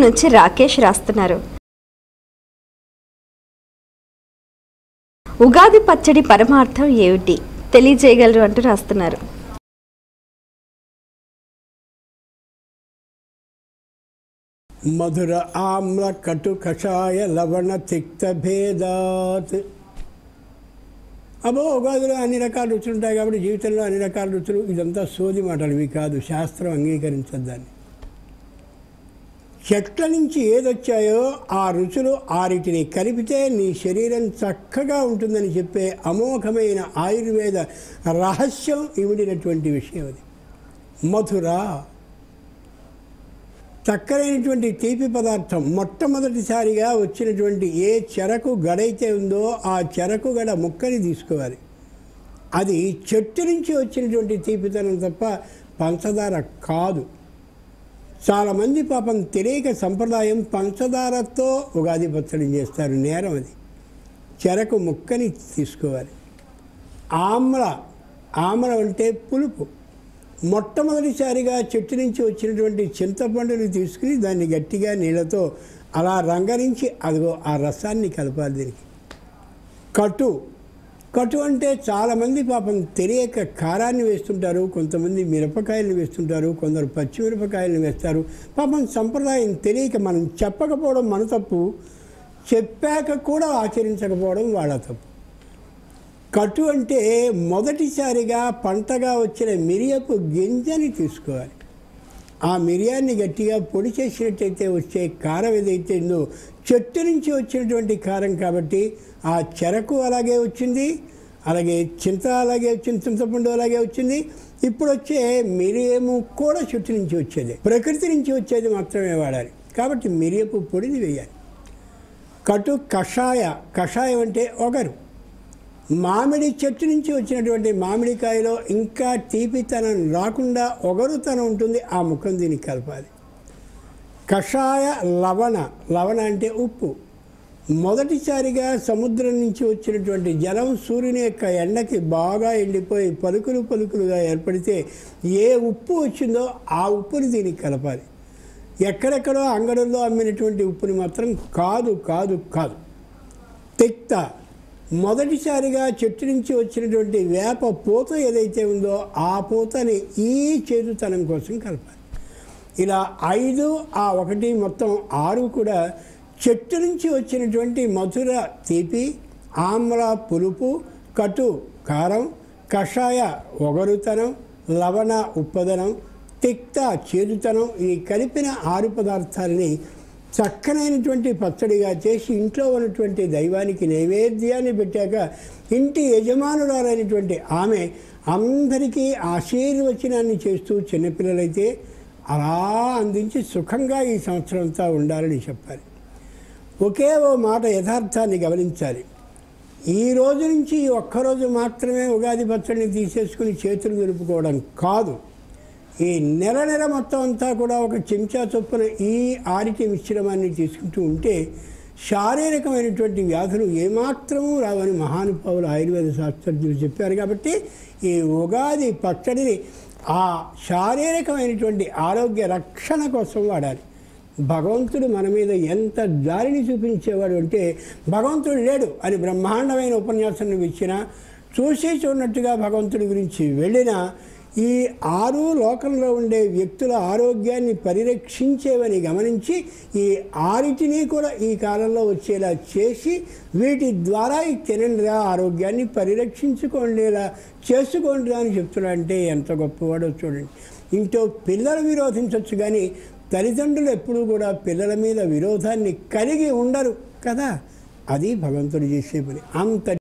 నుంచి రాకేష్ రాస్తున్నారు. ఉగాది పచ్చడి పరమార్థం ఏమిటి తెలియజేయగలరు అంటూ రాస్తున్నారు. మధుర ఆమ్ల కటు కషాయ లవణ తిక్త భేదాత్. అబ్బో ఉగాదిలో అన్ని రకాల రుచులు ఉంటాయి కాబట్టి జీవితంలో అన్ని రకాల రుచులు, ఇదంతా సోది మాటలు, ఇవి కాదు. శాస్త్రం అంగీకరించదు దాన్ని. చెట్ల నుంచి ఏదొచ్చాయో ఆ రుచులు ఆరిటిని కలిపితే నీ శరీరం చక్కగా ఉంటుందని చెప్పే అమోఘమైన ఆయుర్వేద రహస్యం ఇమిడినటువంటి విషయం అది. మధుర చక్కరైనటువంటి తీపి పదార్థం. మొట్టమొదటిసారిగా వచ్చినటువంటి ఏ చెరకు గడైతే ఉందో ఆ చెరకు గడ ముక్కని తీసుకోవాలి. అది చెట్టు నుంచి వచ్చినటువంటి తీపితనం తప్ప పంచదార కాదు. చాలామంది పాపం తెలియక సంప్రదాయం పంచదారతో ఉగాది పచ్చడి చేస్తారు. నేరం అది. చెరకు ముక్కని తీసుకోవాలి. ఆమ్ల అంటే పులుపు. మొట్టమొదటిసారిగా చెట్టు నుంచి వచ్చినటువంటి చింతపండుని తీసుకుని దాన్ని గట్టిగా నీళ్ళతో అలా రంగరించి అదిగో ఆ రసాన్ని కలపాలి. దీనికి కటు అంటే చాలామంది పాపం తెలియక కారాన్ని వేస్తుంటారు, కొంతమంది మిరపకాయలను వేస్తుంటారు, కొందరు పచ్చిమిరపకాయలను వేస్తారు. పాపం సంప్రదాయం తెలియక మనం చెప్పకపోవడం మన తప్పు, చెప్పాక కూడా ఆచరించకపోవడం వాళ్ళ తప్పు. కటు అంటే మొదటిసారిగా పంటగా వచ్చిన మిరియపు గింజని తీసుకోవాలి. ఆ మిరియాన్ని గట్టిగా పొడి చేసినట్టయితే వచ్చే కారం ఏదైతే ఉందో చెట్టు నుంచి వచ్చినటువంటి కారం కాబట్టి ఆ చెరకు అలాగే వచ్చింది, అలాగే అలాగే వచ్చింది, చింతపండు అలాగే వచ్చింది. ఇప్పుడు వచ్చే మిరియము కూడా చెట్టు నుంచి వచ్చేది, ప్రకృతి నుంచి వచ్చేది మాత్రమే వాడాలి. కాబట్టి మిరియపు పొడిని వేయాలి. కటు కషాయం అంటే ఒగరు. మామిడి చెట్టు నుంచి వచ్చినటువంటి మామిడికాయలో ఇంకా తీపితనం రాకుండా ఒగరుతనం ఉంటుంది, ఆ ముఖం దీనికి కలపాలి. కషాయ లవణ అంటే ఉప్పు. మొదటిసారిగా సముద్రం నుంచి వచ్చినటువంటి జలం సూర్యుని యొక్క ఎండకి బాగా ఎండిపోయి పలుకులుగా ఏర్పడితే ఏ ఉప్పు వచ్చిందో ఆ ఉప్పుని దీనికి కలపాలి. ఎక్కడెక్కడో అంగడుల్లో అమ్మినటువంటి ఉప్పుని మాత్రం కాదు. తిక్త మొదటిసారిగా చెట్టు నుంచి వచ్చినటువంటి వేప పూత ఏదైతే ఉందో ఆ పూతని ఈ చేదుతనం కోసం కలపాలి. ఇలా 5, ఆ 1 మొత్తం 6 కూడా చెట్టు నుంచి వచ్చినటువంటి మధుర తీపి, ఆమ్ల పులుపు, కటు కారం, కషాయ ఒగరుతనం, లవణ ఉప్పదనం, తిక్త చేదుతనం, ఈ కలిపిన 6 పదార్థాలని చక్కనైనటువంటి పచ్చడిగా చేసి ఇంట్లో ఉన్నటువంటి దైవానికి నైవేద్యాన్ని పెట్టాక ఇంటి యజమానురాలైనటువంటి ఆమె అందరికీ ఆశీర్వచనాన్ని చేస్తూ చిన్నపిల్లలైతే అలా అందించి సుఖంగా ఈ సంవత్సరం అంతా ఉండాలని చెప్పాలి. ఒకే ఓ మాట యథార్థాన్ని గమనించాలి. ఈ రోజు నుంచి ఒక్కరోజు మాత్రమే ఉగాది పచ్చడిని తీసేసుకుని చేతులు దులుపుకోవడం కాదు. ఈ నెల మొత్తం అంతా కూడా ఒక చెంచా చొప్పున ఈ ఆరిటి మిశ్రమాన్ని తీసుకుంటూ ఉంటే శారీరకమైనటువంటి వ్యాధులు ఏమాత్రమూ రావని మహానుభావులు ఆయుర్వేద శాస్త్రజ్ఞులు చెప్పారు. కాబట్టి ఈ ఉగాది పచ్చడిని ఆ శారీరకమైనటువంటి ఆరోగ్య రక్షణ కోసం వాడాలి. భగవంతుడు మన మీద ఎంత దారిని చూపించేవాడు అంటే, భగవంతుడు లేడు అని బ్రహ్మాండమైన ఉపన్యాసం ఇచ్చినా, చూన్నట్టుగా భగవంతుడి గురించి వెళ్ళినా, ఈ 6 లోకంలో ఉండే వ్యక్తుల ఆరోగ్యాన్ని పరిరక్షించేవని గమనించి ఈ 6టిని కూడా ఈ కాలంలో వచ్చేలా చేసి వీటి ద్వారా ఈ తినండిరా ఆరోగ్యాన్ని పరిరక్షించుకోండిలా చేసుకోండిరా అని చెప్తున్నా అంటే ఎంత గొప్పవాడో చూడండి. ఇంట్లో పిల్లలు విరోధించవచ్చు కానీ తల్లిదండ్రులు ఎప్పుడూ కూడా పిల్లల మీద విరోధాన్ని కలిగి ఉండరు కదా. అది భగవంతుడు చేసే పని. అంత